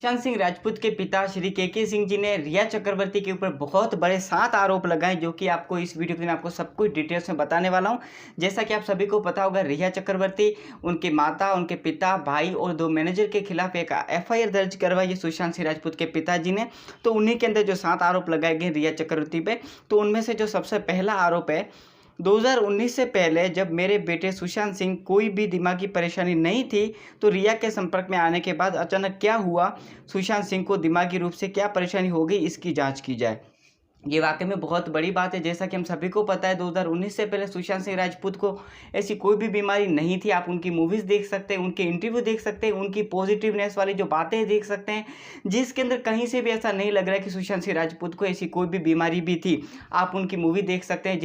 सुशांत सिंह राजपूत के पिता श्री के सिंह जी ने रिया चक्रवर्ती के ऊपर बहुत बड़े 7 आरोप लगाए, जो कि आपको इस वीडियो में आपको सब कुछ डिटेल्स में बताने वाला हूं। जैसा कि आप सभी को पता होगा, रिया चक्रवर्ती, उनकी माता, उनके पिता, भाई और 2 मैनेजर के खिलाफ एक FIR दर्ज करवाई है सुशांत सिंह राजपूत के पिताजी ने। तो उन्हीं के अंदर जो 7 आरोप लगाए गए रिया चक्रवर्ती पे, तो उनमें से जो सबसे पहला आरोप है, 2019 से पहले जब मेरे बेटे सुशांत सिंह कोई भी दिमागी परेशानी नहीं थी, तो रिया के संपर्क में आने के बाद अचानक क्या हुआ, सुशांत सिंह को दिमागी रूप से क्या परेशानी हो गई, इसकी जांच की जाए। ये वाकई में बहुत बड़ी बात है। जैसा कि हम सभी को पता है, 2019 से पहले सुशांत सिंह राजपूत को ऐसी कोई भी बीमारी नहीं थी। आप उनकी मूवीज़ देख सकते हैं, उनके इंटरव्यू देख सकते हैं, उनकी पॉजिटिवनेस वाली जो बातें देख सकते हैं, जिसके अंदर कहीं से भी ऐसा नहीं लग रहा है कि सुशांत सिंह राजपूत को ऐसी कोई भी बीमारी भी थी। आप उनकी मूवी देख सकते हैं,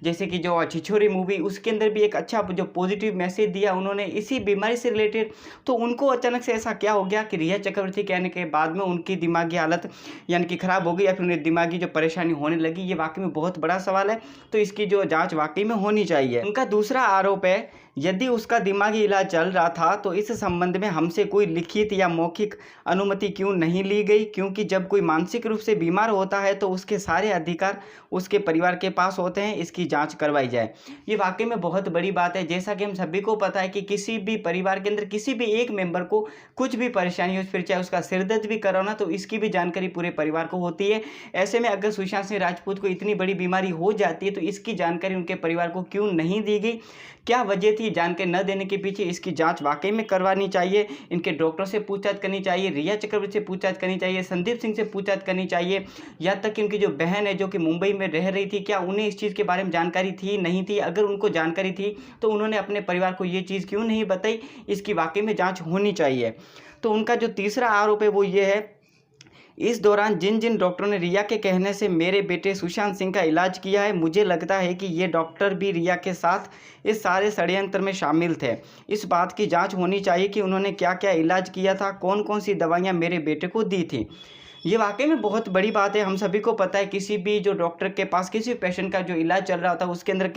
जैसे कि जो छिछोरे मूवी, उसके अंदर भी एक अच्छा जो पॉजिटिव मैसेज दिया उन्होंने इसी बीमारी से रिलेटेड। तो उनको अचानक से ऐसा क्या हो गया कि रिया चक्रवर्ती के आने के बाद में उनकी दिमागी हालत यानी कि ख़राब हो गई, या फिर उन्हें दिमागी जो परेशानी होने लगी। ये वाकई में बहुत बड़ा सवाल है, तो इसकी जो जांच वाकई में होनी चाहिए। उनका दूसरा आरोप है, यदि उसका दिमागी इलाज चल रहा था तो इस संबंध में हमसे कोई लिखित या मौखिक अनुमति क्यों नहीं ली गई, क्योंकि जब कोई मानसिक रूप से बीमार होता है तो उसके सारे अधिकार उसके परिवार के पास होते हैं। इसकी जांच करवाई जाए। ये वाकई में बहुत बड़ी बात है। जैसा कि हम सभी को पता है कि किसी भी परिवार के अंदर किसी भी एक मेंबर को कुछ भी परेशानी हो, फिर चाहे उसका सिर दर्द भी कराना, तो इसकी भी जानकारी पूरे परिवार को होती है। ऐसे में अगर सुशांत सिंह राजपूत को इतनी बड़ी बीमारी हो जाती है तो इसकी जानकारी उनके परिवार को क्यों नहीं दी गई, क्या वजह थी जानकारी न देने के पीछे, इसकी जांच वाकई में करवानी चाहिए। इनके डॉक्टर से पूछताछ करनी चाहिए, रिया चक्रवर्ती से पूछताछ करनी चाहिए, संदीप सिंह से पूछताछ करनी चाहिए, या तक कि उनकी जो बहन है जो कि मुंबई में रह रही थी, क्या उन्हें इस चीज़ के बारे में जानकारी थी, नहीं थी। अगर उनको जानकारी थी तो उन्होंने अपने परिवार को ये चीज़ क्यों नहीं बताई, इसकी वाकई में जाँच होनी चाहिए। तो उनका जो तीसरा आरोप है वो ये है, इस दौरान जिन जिन डॉक्टरों ने रिया के कहने से मेरे बेटे सुशांत सिंह का इलाज किया है, मुझे लगता है कि ये डॉक्टर भी रिया के साथ इस सारे षड्यंत्र में शामिल थे। इस बात की जांच होनी चाहिए कि उन्होंने क्या क्या इलाज किया था, कौन कौन सी दवाइयां मेरे बेटे को दी थी। ये वाकई में बहुत बड़ी बात है। हम सभी को पता है, किसी भी जो डॉक्टर के पास किसी भी पेशेंट का जो इलाज चल रहा होता है, उसके अंदर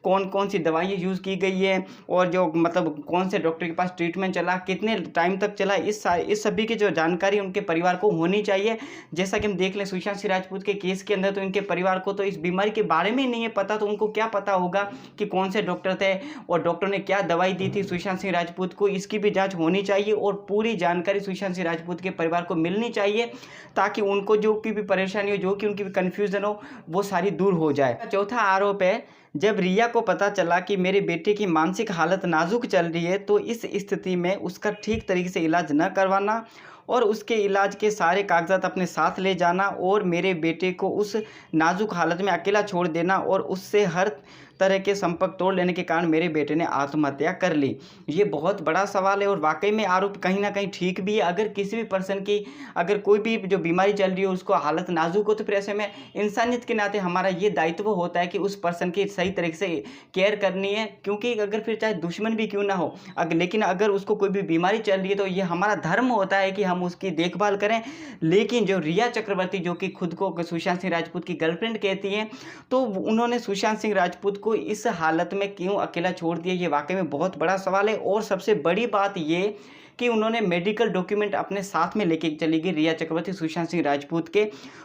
कौन कौन सी दवाइयाँ यूज़ की गई है, और जो मतलब कौन से डॉक्टर के पास ट्रीटमेंट चला, कितने टाइम तक चला, इस सभी की जो जानकारी उनके परिवार को होनी चाहिए। जैसा कि हम देख लें सुशांत सिंह राजपूत के केस के अंदर, तो इनके परिवार को तो इस बीमारी के बारे में ही नहीं है पता, तो उनको क्या पता होगा कि कौन से डॉक्टर थे और डॉक्टर ने क्या दवाई दी थी सुशांत सिंह राजपूत को। इसकी भी जाँच होनी चाहिए और पूरी जानकारी सुशांत सिंह राजपूत के परिवार को मिलनी चाहिए, ताकि उनको जो की भी परेशानी हो, जो कि उनकी भी कन्फ्यूज़न हो, वो सारी दूर हो जाए। चौथा आरोप है, जब रिया को पता चला कि मेरे बेटे की मानसिक हालत नाजुक चल रही है, तो इस स्थिति में उसका ठीक तरीके से इलाज न करवाना और उसके इलाज के सारे कागजात अपने साथ ले जाना, और मेरे बेटे को उस नाजुक हालत में अकेला छोड़ देना, और उससे हर तरह के संपर्क तोड़ लेने के कारण मेरे बेटे ने आत्महत्या कर ली। ये बहुत बड़ा सवाल है, और वाकई में आरोप कहीं ना कहीं ठीक भी है। अगर किसी भी पर्सन की अगर कोई भी जो बीमारी चल रही हो, उसको हालत नाजुक हो, तो फिर ऐसे में इंसानियत के नाते हमारा ये दायित्व होता है कि उस पर्सन की सही तरीके से केयर करनी है, क्योंकि अगर फिर चाहे दुश्मन भी क्यों ना हो, लेकिन अगर उसको कोई भी बीमारी चल रही है तो ये हमारा धर्म होता है कि हम उसकी देखभाल करें। लेकिन जो रिया चक्रवर्ती, जो कि खुद को सुशांत सिंह राजपूत की गर्लफ्रेंड कहती हैं, तो उन्होंने सुशांत सिंह राजपूत को इस हालत में क्यों अकेला छोड़ दिया, ये वाकई में बहुत बड़ा सवाल है। और सबसे बड़ी बात ये कि उन्होंने मेडिकल डॉक्यूमेंट अपने साथ में लेके चली गई रिया चक्रवर्ती सुशांत सिंह राजपूत के।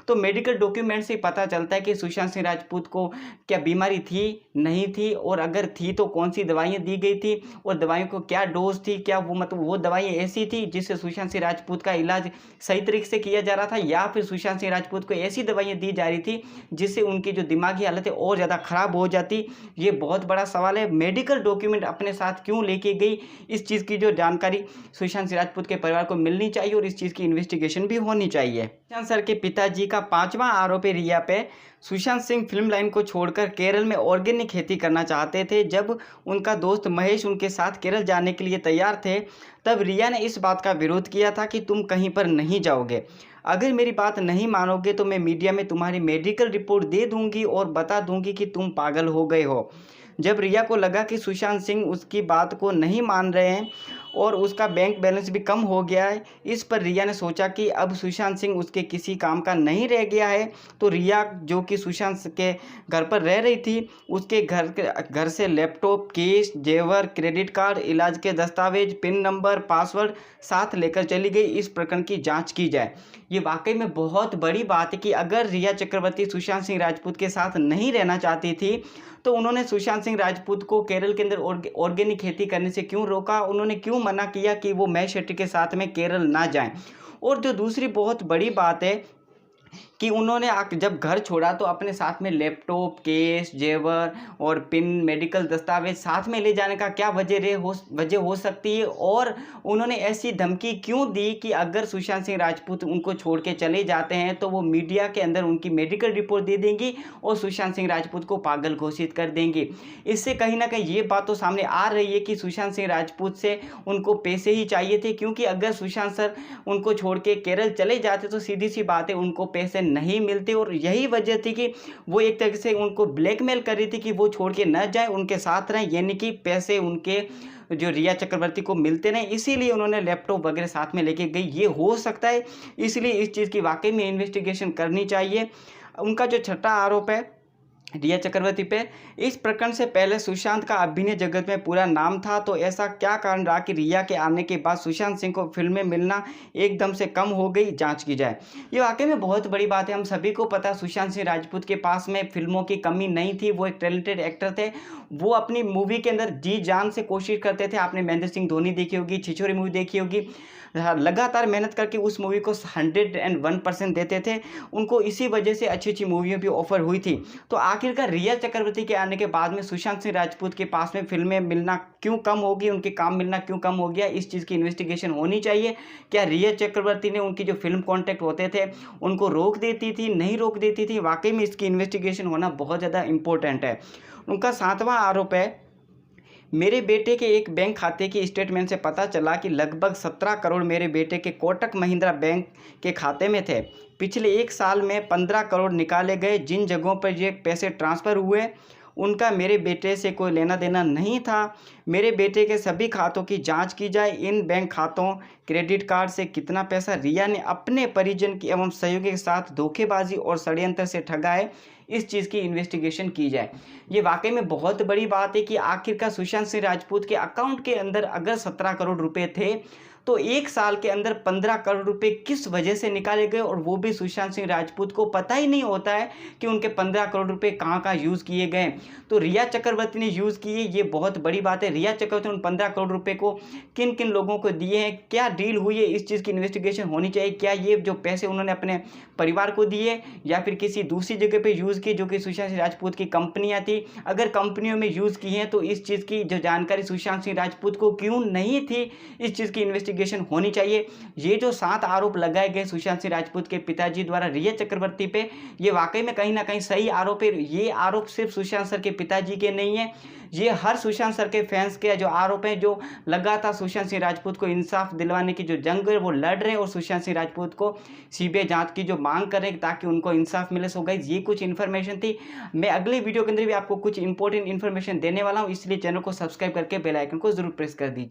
तो मेडिकल डॉक्यूमेंट से पता चलता है कि सुशांत सिंह राजपूत को क्या बीमारी थी, नहीं थी, और अगर थी तो कौन सी दवाइयाँ दी गई थी, और दवाइयों को क्या डोज थी, क्या वो मतलब वो दवाइयाँ ऐसी थी जिससे सुशांत सिंह राजपूत का इलाज सही तरीके से किया जा रहा था, या फिर सुशांत सिंह राजपूत को ऐसी दवाइयाँ दी जा रही थी जिससे उनकी जो दिमागी हालत है और ज़्यादा ख़राब हो जाती। ये बहुत बड़ा सवाल है। मेडिकल डॉक्यूमेंट अपने साथ क्यों लेके गई, इस चीज़ की जो जानकारी सुशांत सिंह राजपूत के परिवार को मिलनी चाहिए, और इस चीज़ की इन्वेस्टिगेशन भी होनी चाहिए। सुशांत सर के पिताजी का 5वां आरोप है रिया पे। सुशांत सिंह फिल्म लाइन को छोड़कर केरल में ऑर्गेनिक खेती करना चाहते थे। जब उनका दोस्त महेश उनके साथ केरल जाने के लिए तैयार थे, तब रिया ने इस बात का विरोध किया था कि तुम कहीं पर नहीं जाओगे, अगर मेरी बात नहीं मानोगे तो मैं मीडिया में तुम्हारी मेडिकल रिपोर्ट दे दूंगी और बता दूंगी कि तुम पागल हो गए हो। जब रिया को लगा कि सुशांत सिंह उसकी बात को नहीं मान रहे हैं और उसका बैंक बैलेंस भी कम हो गया है। इस पर रिया ने सोचा कि अब सुशांत सिंह उसके किसी काम का नहीं रह गया है। तो रिया जो कि सुशांत के घर पर रह रही थी, उसके घर से लैपटॉप, केस, जेवर, क्रेडिट कार्ड, इलाज के दस्तावेज, पिन नंबर, पासवर्ड साथ लेकर चली गई। इस प्रकरण की जांच की जाए। ये वाकई में बहुत बड़ी बात है कि अगर रिया चक्रवर्ती सुशांत सिंह राजपूत के साथ नहीं रहना चाहती थी तो उन्होंने सुशांत सिंह राजपूत को केरल के अंदर ऑर्गेनिक खेती करने से क्यों रोका, उन्होंने क्यों मना किया कि वो महेश शेट्टी के साथ में केरल ना जाएं। और जो दूसरी बहुत बड़ी बात है कि उन्होंने जब घर छोड़ा तो अपने साथ में लैपटॉप, केस, जेवर और पिन, मेडिकल दस्तावेज साथ में ले जाने का क्या वजह हो सकती है। और उन्होंने ऐसी धमकी क्यों दी कि अगर सुशांत सिंह राजपूत उनको छोड़ के चले जाते हैं तो वो मीडिया के अंदर उनकी मेडिकल रिपोर्ट दे देंगी और सुशांत सिंह राजपूत को पागल घोषित कर देंगी। इससे कहीं ना कहीं ये बात तो सामने आ रही है कि सुशांत सिंह राजपूत से उनको पैसे ही चाहिए थे, क्योंकि अगर सुशांत सर उनको छोड़ के केरल चले जाते तो सीधी सी बात है उनको पैसे नहीं मिलते। और यही वजह थी कि वो एक तरह से उनको ब्लैकमेल कर रही थी कि वो छोड़ के न जाए, उनके साथ रहें, यानी कि पैसे उनके जो रिया चक्रवर्ती को मिलते नहीं, इसीलिए उन्होंने लैपटॉप वगैरह साथ में लेके गई। ये हो सकता है, इसलिए इस चीज़ की वाकई में इन्वेस्टिगेशन करनी चाहिए। उनका जो छठा आरोप है रिया चक्रवर्ती पे, इस प्रकरण से पहले सुशांत का अभिनय जगत में पूरा नाम था, तो ऐसा क्या कारण रहा कि रिया के आने के बाद सुशांत सिंह को फिल्में मिलना एकदम से कम हो गई, जांच की जाए। ये वाकई में बहुत बड़ी बात है। हम सभी को पता सुशांत सिंह राजपूत के पास में फिल्मों की कमी नहीं थी, वो एक टैलेंटेड एक्टर थे। वो अपनी मूवी के अंदर जी जान से कोशिश करते थे। आपने महेंद्र सिंह धोनी देखी होगी, छिछोरे मूवी देखी होगी, लगातार मेहनत करके उस मूवी को 101% देते थे। उनको इसी वजह से अच्छी अच्छी मूवियाँ भी ऑफर हुई थी। तो आखिरकार रिया चक्रवर्ती के आने के बाद में सुशांत सिंह राजपूत के पास में फिल्में मिलना क्यों कम होगी, उनके काम मिलना क्यों कम हो गया, इस चीज़ की इन्वेस्टिगेशन होनी चाहिए। क्या रिया चक्रवर्ती ने उनकी जो फिल्म कॉन्ट्रैक्ट होते थे उनको रोक देती थी, नहीं रोक देती थी? वाकई में इसकी इन्वेस्टिगेशन होना बहुत ज़्यादा इंपॉर्टेंट है। उनका सातवां आरोप है, मेरे बेटे के एक बैंक खाते की स्टेटमेंट से पता चला कि लगभग 17 करोड़ मेरे बेटे के कोटक महिंद्रा बैंक के खाते में थे। पिछले एक साल में 15 करोड़ निकाले गए। जिन जगहों पर ये पैसे ट्रांसफ़र हुए उनका मेरे बेटे से कोई लेना देना नहीं था। मेरे बेटे के सभी खातों की जांच की जाए। इन बैंक खातों, क्रेडिट कार्ड से कितना पैसा रिया ने अपने परिजन की एवं सहयोगी के साथ धोखेबाजी और षड्यंत्र से ठगा है, इस चीज़ की इन्वेस्टिगेशन की जाए। ये वाकई में बहुत बड़ी बात है कि आखिरकार सुशांत सिंह राजपूत के अकाउंट के अंदर अगर 17 करोड़ रुपए थे तो एक साल के अंदर 15 करोड़ रुपए किस वजह से निकाले गए, और वो भी सुशांत सिंह राजपूत को पता ही नहीं होता है कि उनके 15 करोड़ रुपए कहाँ कहाँ यूज़ किए गए। तो रिया चक्रवर्ती ने यूज़ किए, ये बहुत बड़ी बात है। रिया चक्रवर्ती ने उन 15 करोड़ रुपए को किन किन लोगों को दिए हैं, क्या डील हुई है, इस चीज़ की इन्वेस्टिगेशन होनी चाहिए। क्या ये जो पैसे उन्होंने अपने परिवार को दिए या फिर किसी दूसरी जगह पर यूज़ किए जो कि सुशांत सिंह राजपूत की कंपनियाँ थी? अगर कंपनियों में यूज़ की हैं तो इस चीज़ की जो जानकारी सुशांत सिंह राजपूत को क्यों नहीं थी, इस चीज़ की इन्वेस्टिगेशन होनी चाहिए। ये जो 7 आरोप लगाए गए सुशांत सिंह राजपूत के पिताजी द्वारा रिया चक्रवर्ती पे, ये वाकई में कहीं ना कहीं सही आरोप है। ये आरोप सिर्फ सुशांत सर के पिताजी के नहीं है, ये हर सुशांत सर के फैंस के जो आरोप हैं, जो लगातार सुशांत सिंह राजपूत को इंसाफ दिलवाने की जो जंग है वो लड़ रहे हैं और सुशांत सिंह राजपूत को सीबीआई जांच की जो मांग कर रहे हैं ताकि उनको इंसाफ मिले। सो गाइस, ये कुछ इन्फॉर्मेशन थी। मैं अगले वीडियो के अंदर भी आपको कुछ इंपॉर्टेंट इन्फॉर्मेशन देने वाला हूँ, इसलिए चैनल को सब्सक्राइब करके बेल आइकन को जरूर प्रेस कर दीजिए।